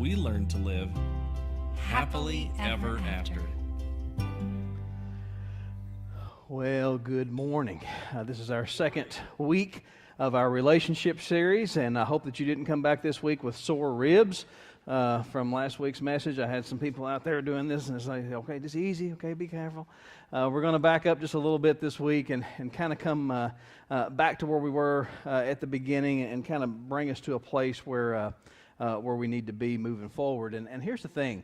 we learn to live happily ever after. Well, good morning. This is our second week of our relationship series, and I hope that you didn't come back this week with sore ribs from last week's message. I had some people out there doing this, and it's like, okay, just easy, okay, be careful. We're going to back up just a little bit this week and kind of come back to where we were at the beginning and kind of bring us to a place where we need to be moving forward. And here's the thing.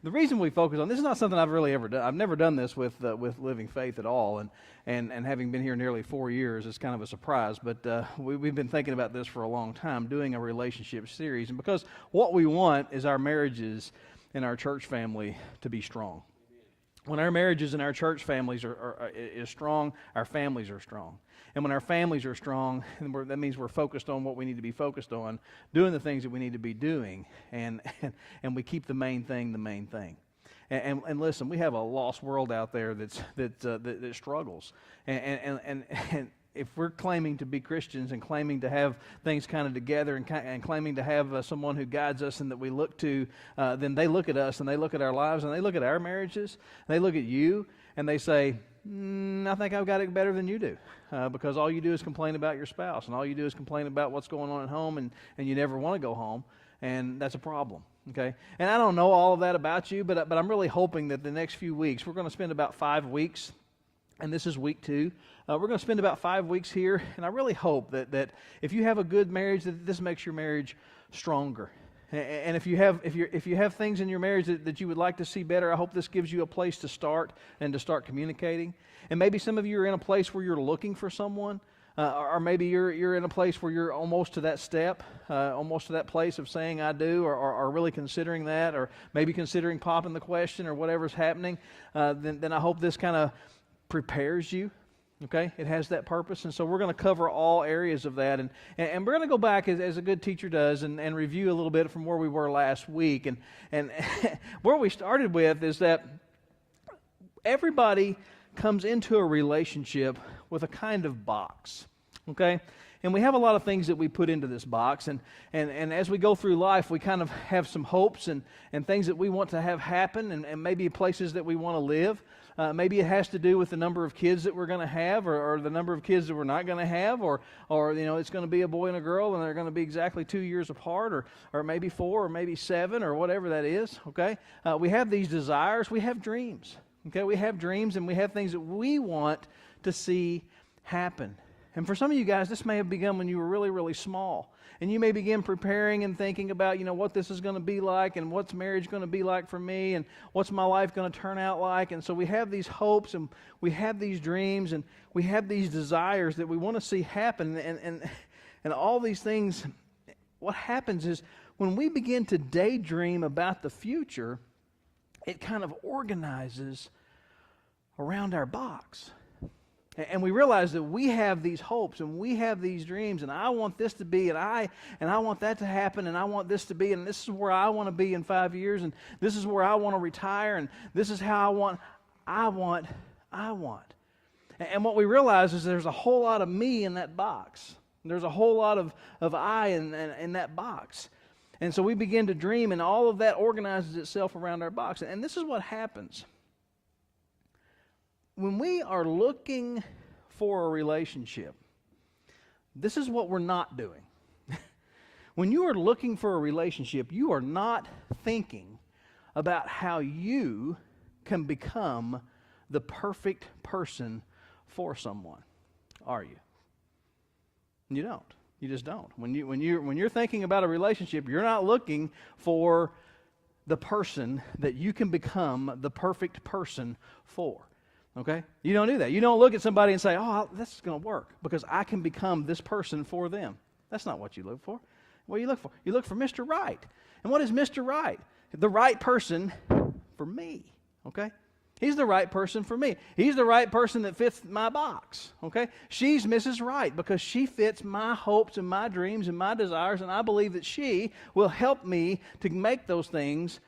The reason we focus on this is not something I've really ever done. I've never done this with Living Faith at all, and having been here nearly 4 years, it's kind of a surprise. But we've been thinking about this for a long time, doing a relationship series, and because what we want is our marriages and our church family to be strong. When our marriages and our church families is strong, our families are strong. And when our families are strong, that means we're focused on what we need to be focused on, doing the things that we need to be doing, and we keep the main thing the main thing. And listen, we have a lost world out there that struggles. And if we're claiming to be Christians and claiming to have things kind of together and claiming to have someone who guides us and that we look to, then they look at us and they look at our lives and they look at our marriages, and they look at you and they say, I think I've got it better than you do, because all you do is complain about your spouse, and all you do is complain about what's going on at home, and you never want to go home, and that's a problem, okay? And I don't know all of that about you, but I'm really hoping that the next few weeks, we're going to spend about 5 weeks, and this is week 2. We're going to spend about 5 weeks here, and I really hope that if you have a good marriage, that this makes your marriage stronger. And if you have things in your marriage that you would like to see better, I hope this gives you a place to start and to start communicating. And maybe some of you are in a place where you're looking for someone, or maybe you're in a place where you're almost to that step, almost to that place of saying I do, or really considering that, or maybe considering popping the question or whatever's happening. Then I hope this kind of prepares you. Okay, it has that purpose, and so we're going to cover all areas of that, and we're going to go back as a good teacher does and review a little bit from where we were last week, and where we started with is that everybody comes into a relationship with a kind of box, okay? And we have a lot of things that we put into this box, and as we go through life, we kind of have some hopes and things that we want to have happen, and maybe places that we want to live. Maybe it has to do with the number of kids that we're going to have, or the number of kids that we're not going to have, or it's going to be a boy and a girl, and they're going to be exactly 2 years apart, or maybe 4, or maybe 7, or whatever that is. Okay, we have these desires. We have dreams. Okay, we have dreams, and we have things that we want to see happen. And for some of you guys, this may have begun when you were really, really small. And you may begin preparing and thinking about, what this is going to be like, and what's marriage going to be like for me, and what's my life going to turn out like. And so we have these hopes, and we have these dreams, and we have these desires that we want to see happen. And all these things, what happens is when we begin to daydream about the future, it kind of organizes around our box. And we realize that we have these hopes and we have these dreams, and I want this to be, and I want that to happen, and I want this to be, and this is where I want to be in 5 years, and this is where I want to retire, and this is how I want. And what we realize is there's a whole lot of me in that box. There's a whole lot of I in that box. And so we begin to dream, and all of that organizes itself around our box. And this is what happens. When we are looking for a relationship, this is what we're not doing. When you are looking for a relationship, you are not thinking about how you can become the perfect person for someone, are you? You don't. You just don't. When you're thinking about a relationship, you're not looking for the person that you can become the perfect person for. Okay? You don't do that. You don't look at somebody and say, oh, this is going to work because I can become this person for them. That's not what you look for. What do you look for? You look for Mr. Right. And what is Mr. Right? The right person for me. Okay? He's the right person for me. He's the right person that fits my box. Okay? She's Mrs. Right because she fits my hopes and my dreams and my desires, and I believe that she will help me to make those things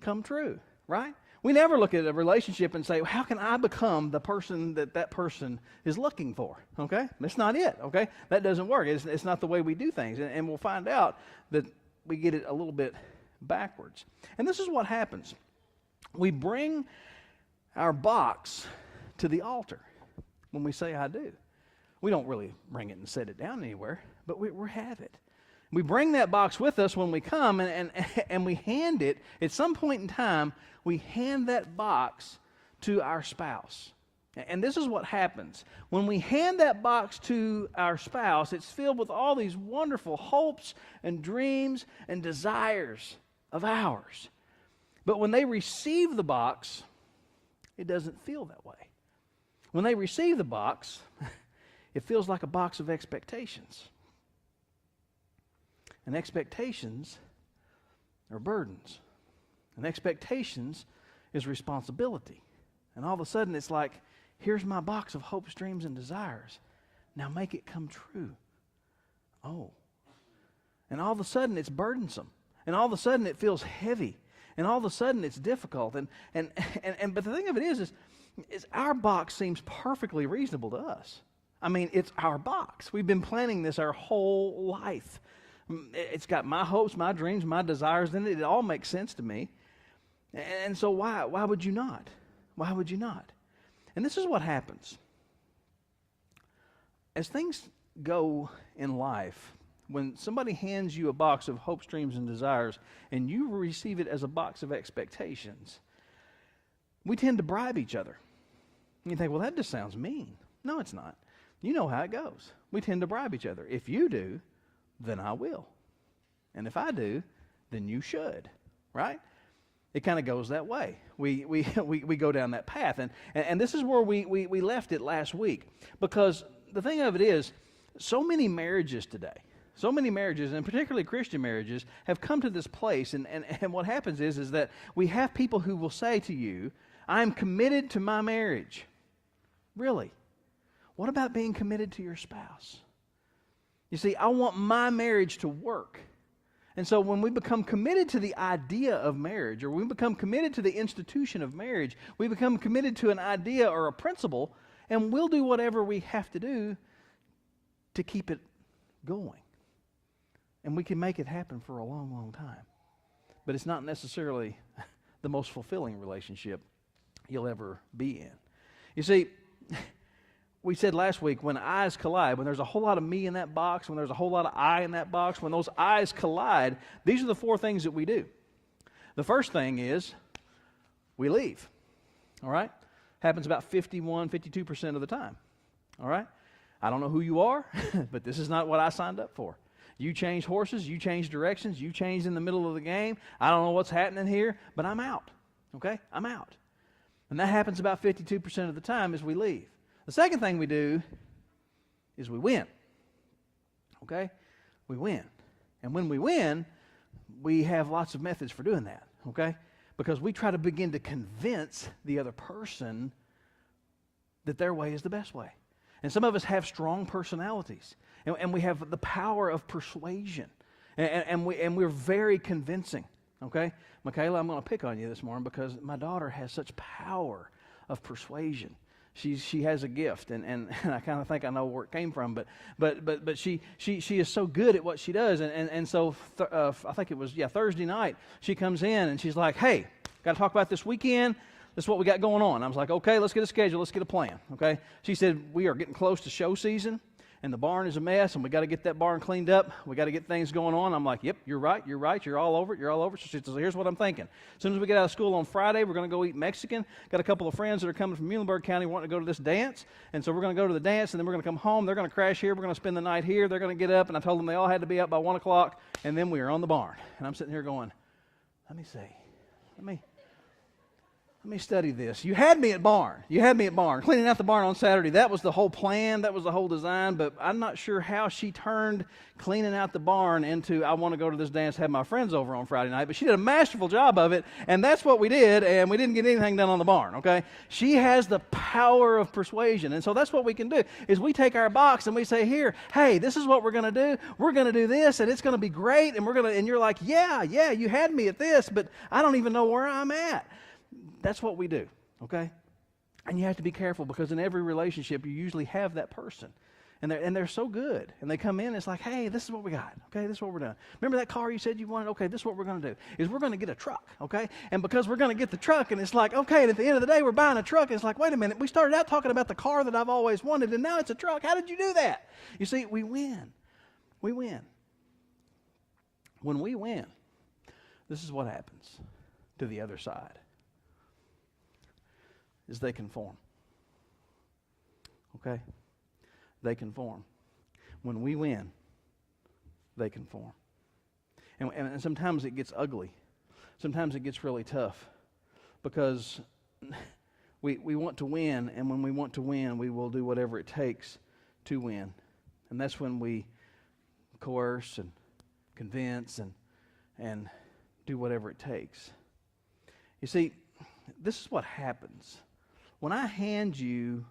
come true. Right? We never look at a relationship and say, how can I become the person that person is looking for? Okay? That's not it. Okay? That doesn't work. It's not the way we do things. And we'll find out that we get it a little bit backwards. And this is what happens. We bring our box to the altar when we say I do. We don't really bring it and set it down anywhere, but we have it. We bring that box with us when we come, and we hand it. At some point in time, we hand that box to our spouse. And this is what happens. When we hand that box to our spouse, it's filled with all these wonderful hopes and dreams and desires of ours. But when they receive the box, it doesn't feel that way. When they receive the box, it feels like a box of expectations. And expectations are burdens. And expectations is responsibility. And all of a sudden it's like, here's my box of hopes, dreams, and desires. Now make it come true. Oh. And all of a sudden it's burdensome. And all of a sudden it feels heavy. And all of a sudden it's difficult. But the thing of it is our box seems perfectly reasonable to us. I mean, it's our box. We've been planning this our whole life. It's got my hopes, my dreams, my desires in it. It all makes sense to me. And so why would you not? Why would you not? And this is what happens. As things go in life, when somebody hands you a box of hopes, dreams, and desires, and you receive it as a box of expectations, we tend to bribe each other. And you think, well, that just sounds mean. No, it's not. You know how it goes. We tend to bribe each other. If you do, then I will. And if I do, then you should. Right? It kind of goes that way. We go down that path. And this is where we left it last week. Because the thing of it is, so many marriages today, so many marriages, and particularly Christian marriages, have come to this place. And what happens is that we have people who will say to you, I'm committed to my marriage. Really? What about being committed to your spouse? You see, I want my marriage to work. And so when we become committed to the idea of marriage, or we become committed to the institution of marriage, we become committed to an idea or a principle, and we'll do whatever we have to do to keep it going. And we can make it happen for a long, long time. But it's not necessarily the most fulfilling relationship you'll ever be in. You see, we said last week, when eyes collide, when there's a whole lot of me in that box, when there's a whole lot of I in that box, when those eyes collide, these are the four things that we do. The first thing is we leave. All right? Happens about 52% of the time. All right? I don't know who you are, but this is not what I signed up for. You change horses, you change directions, you change in the middle of the game. I don't know what's happening here, but I'm out. Okay? I'm out. And that happens about 52% of the time as we leave. The second thing we do is we win. Okay? We win. And when we win, we have lots of methods for doing that. Okay? Because we try to begin to convince the other person that their way is the best way. And some of us have strong personalities. And we have the power of persuasion. And we're very convincing. Okay? Michaela, I'm going to pick on you this morning because my daughter has such power of persuasion. She has a gift, and I kind of think I know where it came from, but she is so good at what she does, and so I think it was Thursday night she comes in and she's like, hey, got to talk about this weekend. This is what we got going on. I was like, okay, let's get a schedule, let's get a plan. Okay, she said we are getting close to show season, and the barn is a mess, and we got to get that barn cleaned up. We got to get things going on. I'm like, yep, you're right. You're all over it. So she says, here's what I'm thinking. As soon as we get out of school on Friday, we're going to go eat Mexican. Got a couple of friends that are coming from Muhlenberg County wanting to go to this dance, and so we're going to go to the dance, and then we're going to come home. They're going to crash here. We're going to spend the night here. They're going to get up, and I told them they all had to be up by 1 o'clock, and then we are on the barn. And I'm sitting here going, let me see. Let me study this. You had me at barn. Cleaning out the barn on Saturday. That was the whole plan. That was the whole design. But I'm not sure how she turned cleaning out the barn into, I want to go to this dance, have my friends over on Friday night. But she did a masterful job of it. And that's what we did. And we didn't get anything done on the barn, okay? She has the power of persuasion. And so that's what we can do, is we take our box and we say, here, hey, this is what we're going to do. We're going to do this, and it's going to be great. And you're like, yeah, you had me at this, but I don't even know where I'm at. That's what we do, okay? And you have to be careful, because in every relationship you usually have that person. And they're so good. And they come in, and it's like, hey, this is what we got. Okay, this is what we're doing. Remember that car you said you wanted? Okay, this is what we're going to do. Is we're going to get a truck, okay? And because we're going to get the truck, and it's like, okay, and at the end of the day, we're buying a truck. And it's like, wait a minute, we started out talking about the car that I've always wanted, and now it's a truck. How did you do that? You see, we win. We win. When we win, this is what happens to the other side, is they conform. Okay? They conform. When we win, they conform. And sometimes it gets ugly. Sometimes it gets really tough because we want to win, and when we want to win, we will do whatever it takes to win. And that's when we coerce and convince and do whatever it takes. You see, this is what happens. When I hand you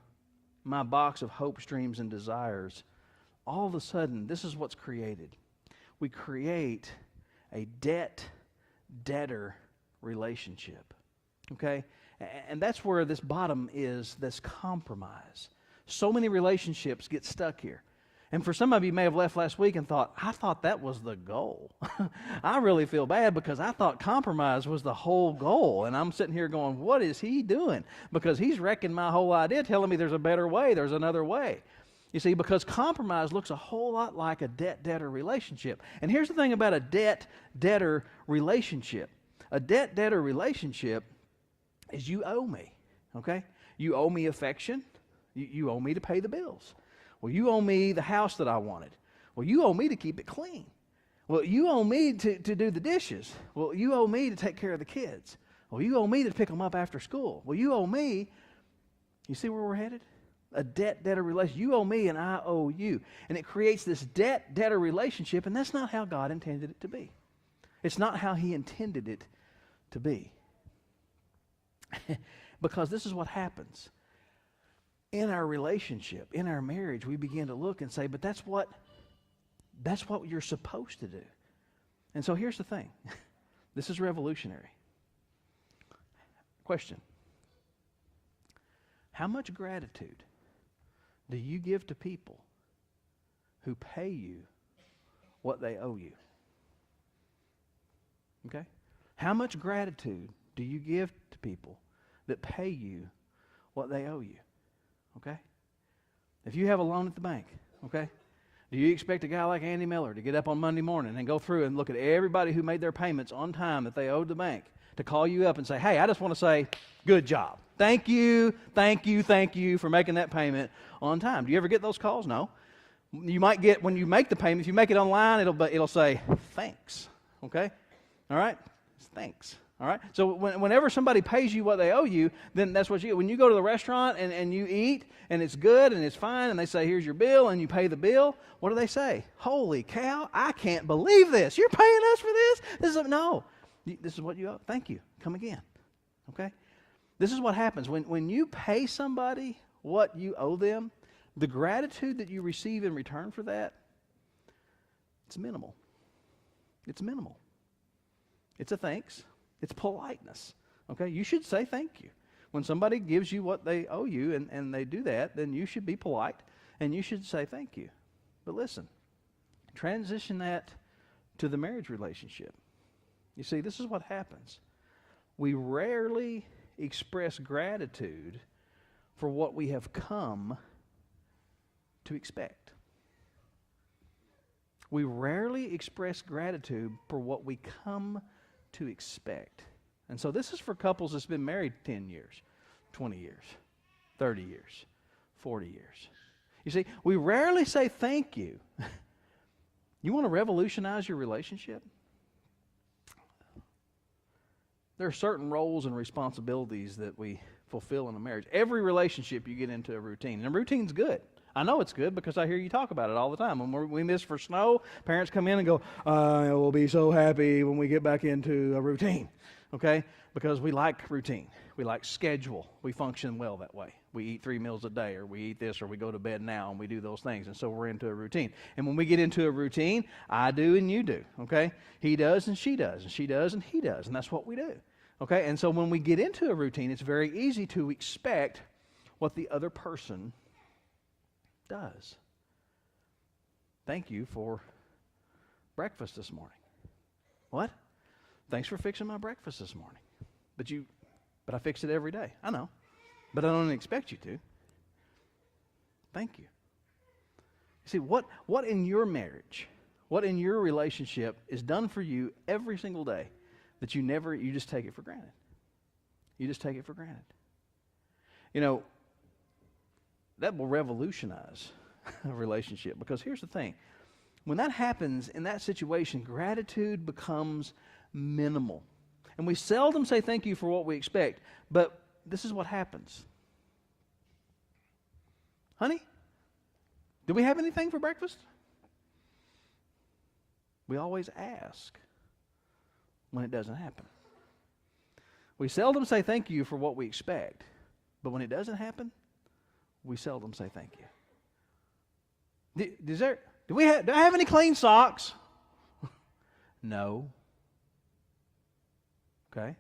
my box of hopes, dreams, and desires, all of a sudden, this is what's created. We create a debt-debtor relationship, okay? And that's where this bottom is, this compromise. So many relationships get stuck here. And for some of you may have left last week and thought, I thought that was the goal. I really feel bad because I thought compromise was the whole goal. And I'm sitting here going, what is he doing? Because he's wrecking my whole idea, telling me there's a better way, there's another way. You see, because compromise looks a whole lot like a debt-debtor relationship. And here's the thing about a debt-debtor relationship. A debt-debtor relationship is you owe me, okay? You owe me affection. You owe me to pay the bills. Well, you owe me the house that I wanted. Well, you owe me to keep it clean. Well, you owe me to do the dishes. Well, you owe me to take care of the kids. Well, you owe me to pick them up after school. Well, you owe me. You see where we're headed? A debt-debtor relationship. You owe me and I owe you. And it creates this debt-debtor relationship, and that's not how God intended it to be. It's not how He intended it to be. Because this is what happens. In our relationship, in our marriage, we begin to look and say, but that's what you're supposed to do. And so here's the thing. This is revolutionary. Question. How much gratitude do you give to people who pay you what they owe you? Okay? How much gratitude do you give to people that pay you what they owe you? Okay? If you have a loan at the bank, okay? Do you expect a guy like Andy Miller to get up on Monday morning and go through and look at everybody who made their payments on time that they owed the bank to call you up and say, hey, I just want to say, good job. Thank you for making that payment on time. Do you ever get those calls? No. You might get, when you make the payment, if you make it online, it'll say, thanks. Okay? All right? Thanks. All right? So whenever somebody pays you what they owe you, then that's what you get. When you go to the restaurant and you eat and it's good and it's fine and they say, here's your bill, and you pay the bill, what do they say? Holy cow, I can't believe this. You're paying us for this? No. This is what you owe. Thank you. Come again. Okay? This is what happens. When you pay somebody what you owe them, the gratitude that you receive in return for that, it's minimal. It's minimal. It's a thanks. It's politeness. Okay? You should say thank you. When somebody gives you what they owe you and they do that, then you should be polite and you should say thank you. But listen, transition that to the marriage relationship. You see, this is what happens. We rarely express gratitude for what we have come to expect. We rarely express gratitude for what we come to expect. And so this is for couples that's been married 10 years, 20 years, 30 years, 40 years. You see, we rarely say thank you. You want to revolutionize your relationship? There are certain roles and responsibilities that we fulfill in a marriage. Every relationship you get into a routine. And a routine's good. I know it's good because I hear you talk about it all the time. When we miss for snow, parents come in and go, we'll be so happy when we get back into a routine. Okay? Because we like routine. We like schedule. We function well that way. We eat 3 meals a day, or we eat this, or we go to bed now, and we do those things. And so we're into a routine. And when we get into a routine, I do and you do. Okay? He does and she does. And she does and he does. And that's what we do. Okay? And so when we get into a routine, it's very easy to expect what the other person does. thank you for breakfast this morning. What? Thanks for fixing my breakfast this morning. But I fix it every day. I know. But I don't expect you to. Thank you. See, what in your marriage, what in your relationship is done for you every single day that you just take it for granted? You just take it for granted. You know, that will revolutionize a relationship, because here's the thing. When that happens in that situation, gratitude becomes minimal. And we seldom say thank you for what we expect, but this is what happens. Honey, do we have anything for breakfast? We always ask when it doesn't happen. We seldom say thank you for what we expect, but when it doesn't happen, we seldom say thank you. Do I have any clean socks? No. Okay.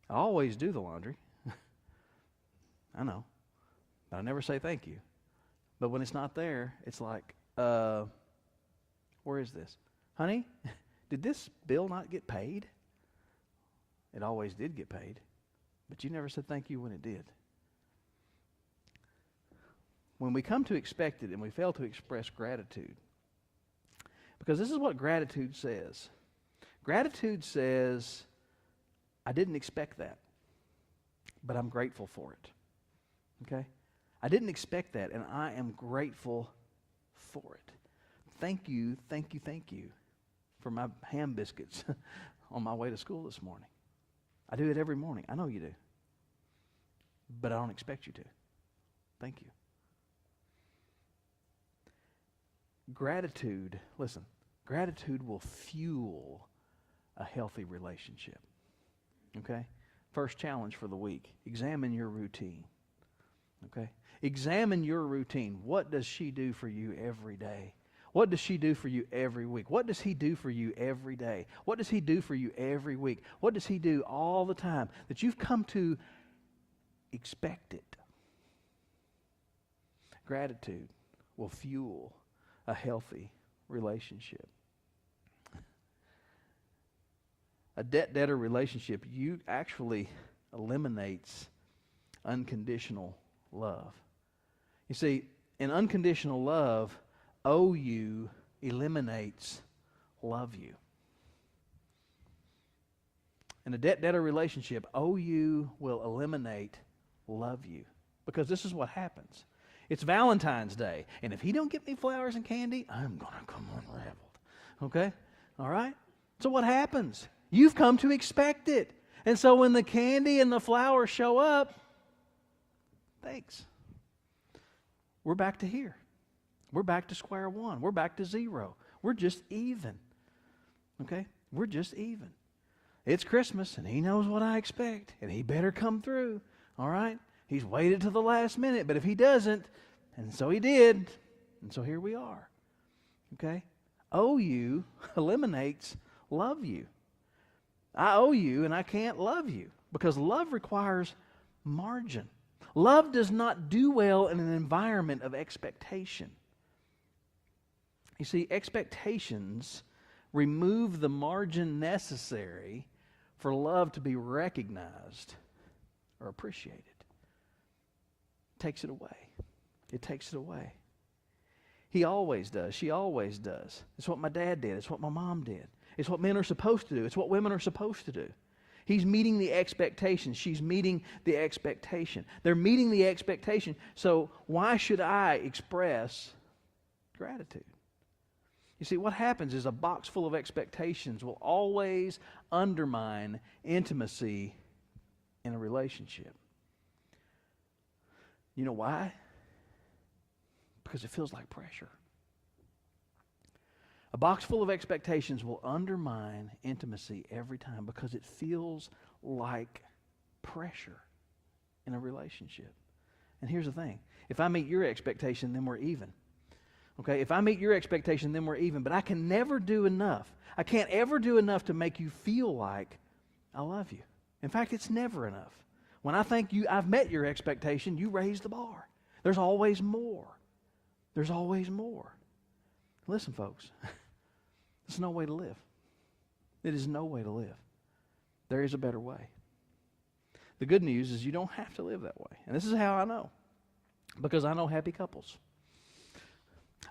I always do the laundry. I know. But I never say thank you. But when it's not there, it's like, where is this? Honey, did this bill not get paid? It always did get paid. But you never said thank you when it did. When we come to expect it and we fail to express gratitude, because this is what gratitude says. Gratitude says, I didn't expect that, but I'm grateful for it. Okay? I didn't expect that, and I am grateful for it. Thank you for my ham biscuits on my way to school this morning. I do it every morning. I know you do. But I don't expect you to. Thank you. Gratitude, listen, gratitude will fuel a healthy relationship. Okay? First challenge for the week. Examine your routine. Okay? Examine your routine. What does she do for you every day? What does she do for you every week? What does he do for you every day? What does he do for you every week? What does he do all the time that you've come to expect it? Gratitude will fuel a healthy relationship. A debt-debtor relationship, you actually eliminates unconditional love. You see, in unconditional love, owe you eliminates love you. In a debt-debtor relationship, owe you will eliminate love you. Because this is what happens. It's Valentine's Day, and if he don't get me flowers and candy, I'm going to come unraveled. Okay? All right? So what happens? You've come to expect it. And so when the candy and the flowers show up, thanks. We're back to here. We're back to square one. We're back to zero. We're just even. Okay? We're just even. It's Christmas, and he knows what I expect, and he better come through. All right? He's waited till the last minute, but if he doesn't, and so he did, and so here we are. Okay? Owe you eliminates love you. I owe you, and I can't love you, because love requires margin. Love does not do well in an environment of expectation. You see, expectations remove the margin necessary for love to be recognized or appreciated. It takes it away. It takes it away. He always does. She always does. It's what my dad did. It's what my mom did. It's what men are supposed to do. It's what women are supposed to do. He's meeting the expectation. She's meeting the expectation. They're meeting the expectation. So why should I express gratitude? You see, what happens is a box full of expectations will always undermine intimacy in a relationship. You know why? Because it feels like pressure. A box full of expectations will undermine intimacy every time because it feels like pressure in a relationship. And here's the thing. If I meet your expectation, then we're even. Okay? If I meet your expectation, then we're even. But I can never do enough. I can't ever do enough to make you feel like I love you. In fact, it's never enough. When I think I've met your expectation, you raise the bar. There's always more. There's always more. Listen, folks, there's no way to live. It is no way to live. There is a better way. The good news is you don't have to live that way. And this is how I know. Because I know happy couples.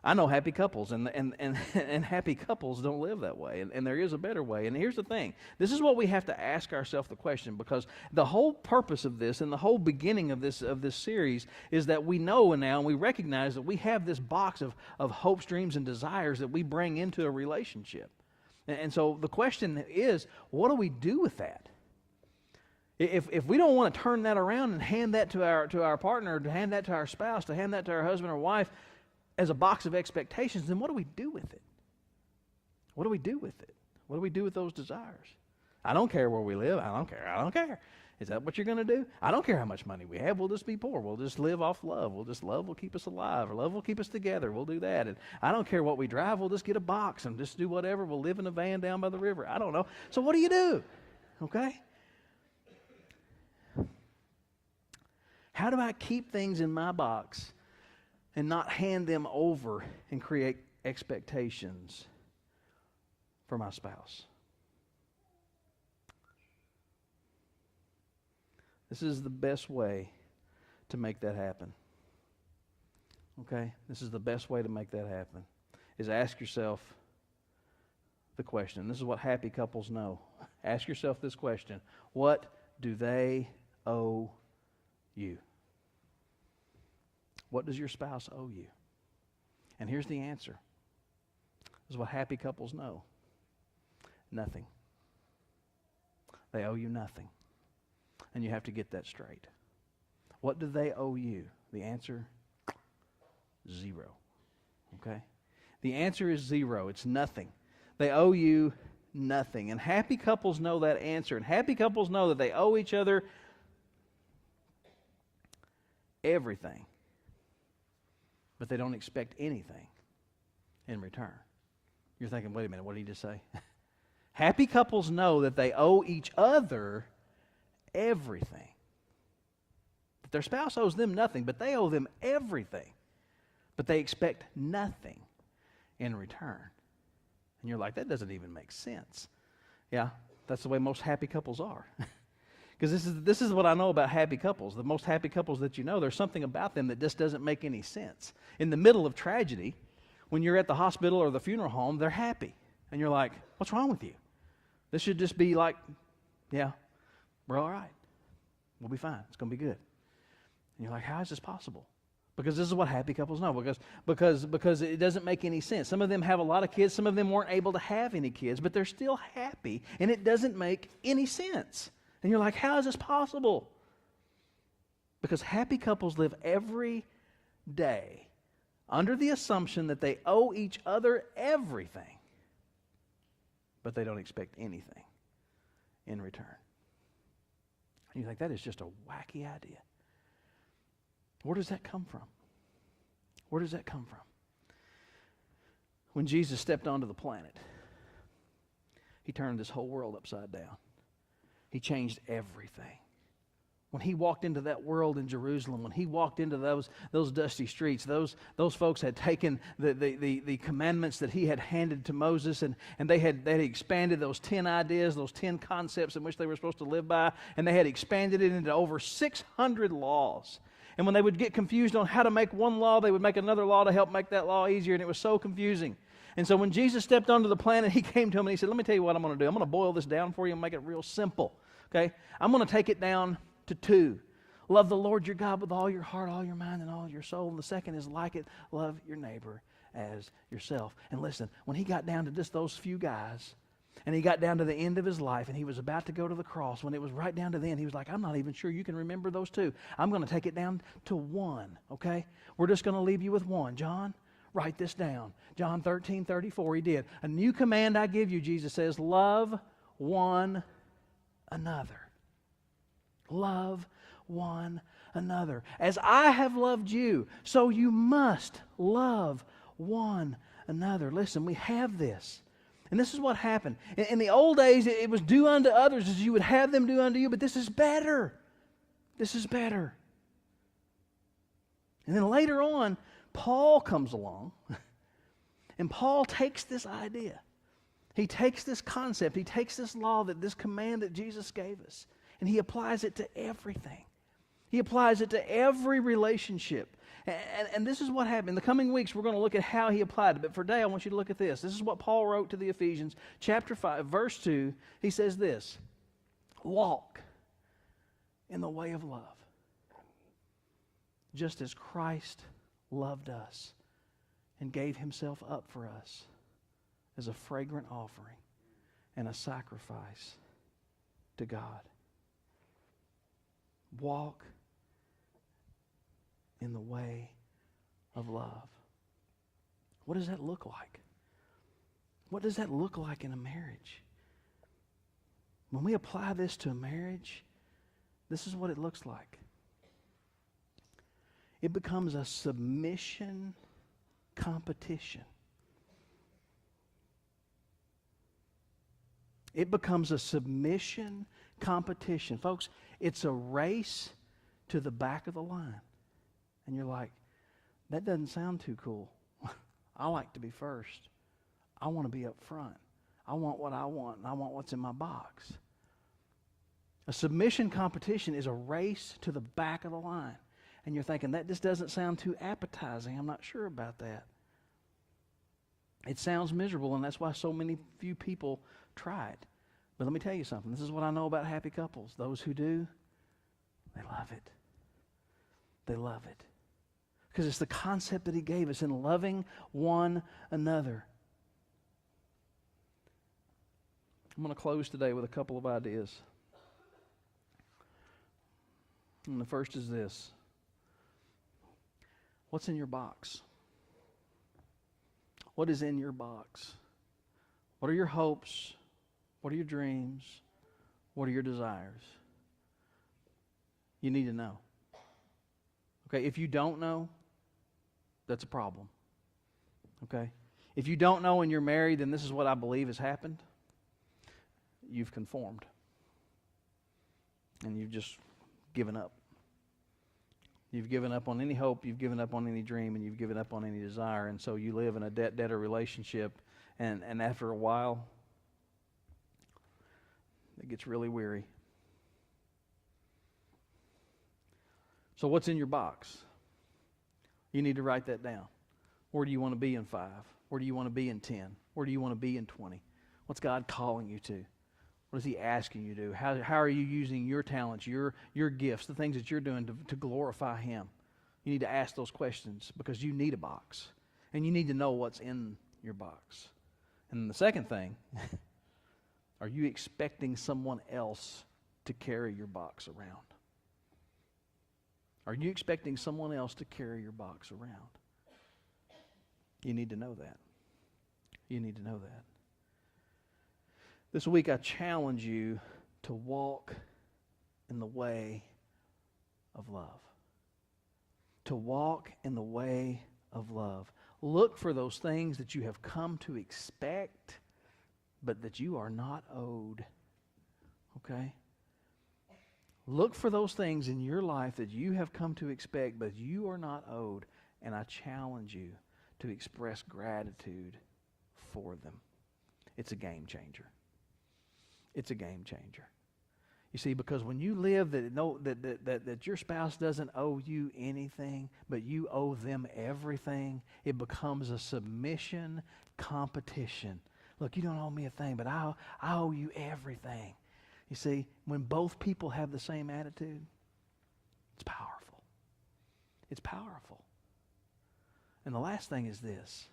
I know happy couples, and happy couples don't live that way, and there is a better way. And here's the thing. This is what we have to ask ourselves the question, because the whole purpose of this and the whole beginning of this series is that we know now and we recognize that we have this box of hopes, dreams, and desires that we bring into a relationship. And so the question is, what do we do with that? If we don't want to turn that around and hand that to our partner, to hand that to our spouse, to hand that to our husband or wife as a box of expectations, then what do we do with it? What do we do with it? What do we do with those desires? I don't care where we live. I don't care. Is that what you're going to do? I don't care how much money we have. We'll just be poor. We'll just live off love. Love will keep us alive, or love will keep us together. We'll do that. And I don't care what we drive. We'll just get a box and just do whatever. We'll live in a van down by the river. I don't know. So what do you do? Okay? How do I keep things in my box and not hand them over and create expectations for my spouse? This is the best way to make that happen. Okay? This is the best way to make that happen, is ask yourself the question. This is what happy couples know. Ask yourself this question. What do they owe you? What does your spouse owe you? And here's the answer. This is what happy couples know. Nothing. They owe you nothing. And you have to get that straight. What do they owe you? The answer, zero. Okay? The answer is zero. It's nothing. They owe you nothing. And happy couples know that answer. And happy couples know that they owe each other everything. But they don't expect anything in return. You're thinking, wait a minute, what did he just say? Happy couples know that they owe each other everything. That their spouse owes them nothing, but they owe them everything. But they expect nothing in return. And you're like, that doesn't even make sense. Yeah, that's the way most happy couples are. Because this is what I know about happy couples. The most happy couples that you know, there's something about them that just doesn't make any sense. In the middle of tragedy, when you're at the hospital or the funeral home, they're happy. And you're like, what's wrong with you? This should just be like, yeah, we're all right. We'll be fine. It's going to be good. And you're like, how is this possible? Because this is what happy couples know. Because it doesn't make any sense. Some of them have a lot of kids. Some of them weren't able to have any kids. But they're still happy. And it doesn't make any sense. And you're like, how is this possible? Because happy couples live every day under the assumption that they owe each other everything, but they don't expect anything in return. And you think, that is just a wacky idea. Where does that come from? Where does that come from? When Jesus stepped onto the planet, he turned this whole world upside down. He changed everything. When he walked into that world in Jerusalem, when he walked into those dusty streets, those folks had taken the commandments that he had handed to Moses, and they had expanded those 10 ideas, those 10 concepts in which they were supposed to live by, and they had expanded it into over 600 laws. And when they would get confused on how to make one law, they would make another law to help make that law easier, and it was so confusing. And so when Jesus stepped onto the planet, he came to him and he said, let me tell you what I'm going to do. I'm going to boil this down for you and make it real simple. Okay? I'm going to take it down to 2. Love the Lord your God with all your heart, all your mind, and all your soul. And the second is like it, love your neighbor as yourself. And listen, when he got down to just those few guys, and he got down to the end of his life, and he was about to go to the cross, when it was right down to the end, he was like, I'm not even sure you can remember those 2. I'm going to take it down to 1, okay? We're just going to leave you with 1. John, write this down. John 13:34, he did. A new command I give you, Jesus says, love one another. Love one another. As I have loved you, so you must love one another. Listen, we have this. And this is what happened. In the old days, it was do unto others as you would have them do unto you, but this is better. This is better. And then later on, Paul comes along, and Paul takes this idea. He takes this concept, he takes this law, this command that Jesus gave us, and he applies it to everything. He applies it to every relationship. And this is what happened. In the coming weeks, we're going to look at how he applied it. But for today, I want you to look at this. This is what Paul wrote to the Ephesians, chapter 5, verse 2. He says this, walk in the way of love, just as Christ loved us and gave himself up for us as a fragrant offering and a sacrifice to God. Walk in the way of love. What does that look like? What does that look like in a marriage? When we apply this to a marriage, this is what it looks like. It becomes a submission competition. It becomes a submission competition. Folks, it's a race to the back of the line. And you're like, that doesn't sound too cool. I like to be first. I want to be up front. I want what I want, and I want what's in my box. A submission competition is a race to the back of the line. And you're thinking, that just doesn't sound too appetizing. I'm not sure about that. It sounds miserable, and that's why so few people try it. But let me tell you something. This is what I know about happy couples. Those who do, they love it. They love it. Because it's the concept that he gave us in loving one another. I'm going to close today with a couple of ideas. And the first is this. What's in your box? What is in your box? What are your hopes? What are your dreams? What are your desires? You need to know. Okay, if you don't know, that's a problem. Okay? If you don't know and you're married, then this is what I believe has happened. You've conformed. And you've just given up. You've given up on any hope, you've given up on any dream, and you've given up on any desire. And so you live in a debt-debtor relationship, and after a while, it gets really weary. So what's in your box? You need to write that down. Where do you want to be in 5? Where do you want to be in 10? Where do you want to be in 20? What's God calling you to? What is he asking you to do? How are you using your talents, your gifts, the things that you're doing to glorify him? You need to ask those questions because you need a box. And you need to know what's in your box. And then the second thing, are you expecting someone else to carry your box around? Are you expecting someone else to carry your box around? You need to know that. You need to know that. This week I challenge you to walk in the way of love. To walk in the way of love. Look for those things that you have come to expect, but that you are not owed. Okay? Look for those things in your life that you have come to expect, but you are not owed. And I challenge you to express gratitude for them. It's a game changer. It's a game changer. You see, because when you live that your spouse doesn't owe you anything, but you owe them everything, it becomes a submission competition. Look, you don't owe me a thing, but I owe you everything. You see, when both people have the same attitude, it's powerful. It's powerful. And the last thing is this.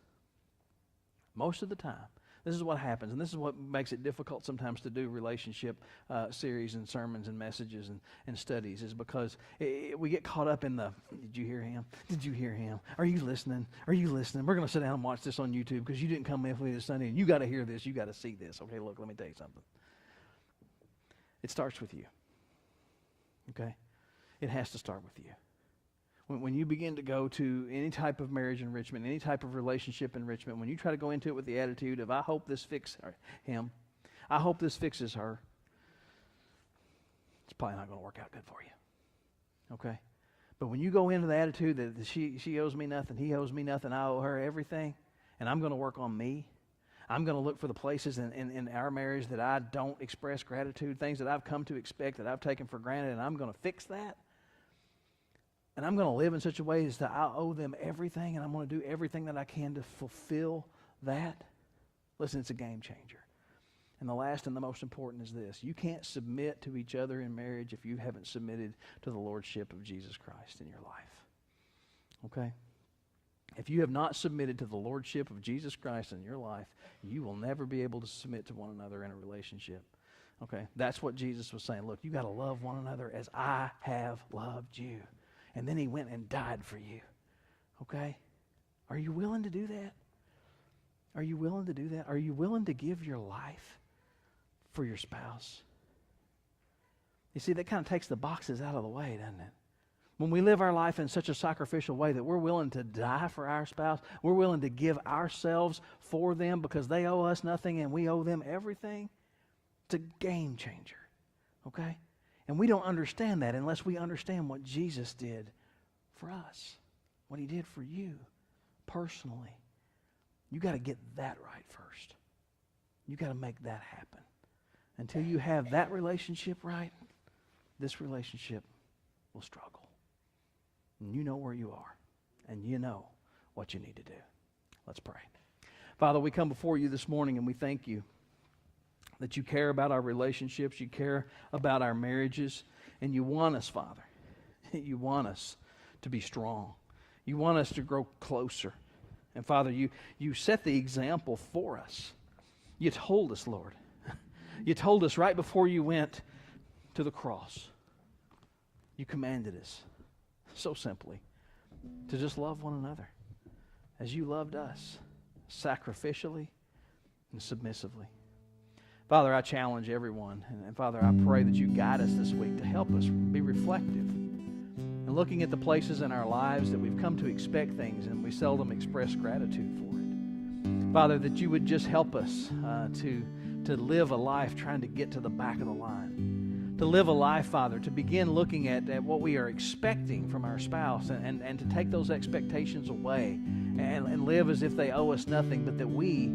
Most of the time, this is what happens, and this is what makes it difficult sometimes to do relationship series and sermons and messages and studies, is because we get caught up in the, did you hear him? Did you hear him? Are you listening? Are you listening? We're going to sit down and watch this on YouTube because you didn't come with me this Sunday, and you got to hear this. You got to see this. Okay, look, let me tell you something. It starts with you. Okay? It has to start with you. When you begin to go to any type of marriage enrichment, any type of relationship enrichment, when you try to go into it with the attitude of, I hope this fixes him, I hope this fixes her, it's probably not going to work out good for you. Okay? But when you go into the attitude that she owes me nothing, he owes me nothing, I owe her everything, and I'm going to work on me, I'm going to look for the places in our marriage that I don't express gratitude, things that I've come to expect, that I've taken for granted, and I'm going to fix that. And I'm going to live in such a way as that I owe them everything, and I'm going to do everything that I can to fulfill that. Listen, it's a game changer. And the last and the most important is this. You can't submit to each other in marriage if you haven't submitted to the lordship of Jesus Christ in your life. Okay? If you have not submitted to the lordship of Jesus Christ in your life, you will never be able to submit to one another in a relationship. Okay? That's what Jesus was saying. Look, you got to love one another as I have loved you. And then he went and died for you. Okay? Are you willing to do that? Are you willing to do that? Are you willing to give your life for your spouse? You see, that kind of takes the boxes out of the way, doesn't it? When we live our life in such a sacrificial way that we're willing to die for our spouse, we're willing to give ourselves for them because they owe us nothing and we owe them everything, it's a game changer, okay? And we don't understand that unless we understand what Jesus did for us, what he did for you personally. You got to get that right first. You got to make that happen. Until you have that relationship right, this relationship will struggle. And you know where you are, and you know what you need to do. Let's pray. Father, we come before you this morning and we thank you that you care about our relationships, you care about our marriages, and you want us, Father. You want us to be strong. You want us to grow closer. And Father, you set the example for us. You told us, Lord. You told us right before you went to the cross. You commanded us so simply to just love one another as you loved us, sacrificially and submissively. Father, I challenge everyone, and Father, I pray that you guide us this week to help us be reflective and looking at the places in our lives that we've come to expect things and we seldom express gratitude for it. Father, that you would just help us to live a life trying to get to the back of the line. To live a life, Father, to begin looking at what we are expecting from our spouse and to take those expectations away and live as if they owe us nothing, but that we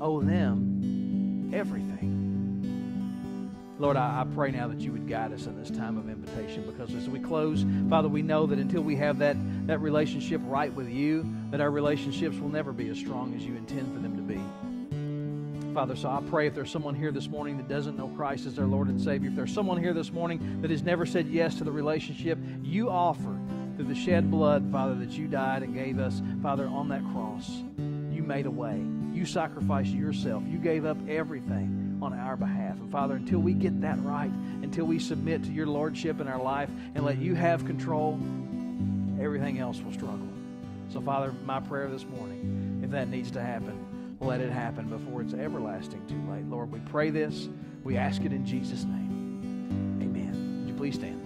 owe them everything. Lord, I pray now that you would guide us in this time of invitation, because as we close, Father, we know that until we have that relationship right with you, that our relationships will never be as strong as you intend for them to be. Father, so I pray if there's someone here this morning that doesn't know Christ as their Lord and Savior, if there's someone here this morning that has never said yes to the relationship you offer through the shed blood, Father, that you died and gave us, Father, on that cross, you made a way. You sacrificed yourself. You gave up everything on our behalf. And Father, until we get that right, until we submit to your Lordship in our life and let you have control, everything else will struggle. So Father, my prayer this morning, if that needs to happen, let it happen before it's everlasting too late. Lord, we pray this. We ask it in Jesus' name. Amen. Would you please stand?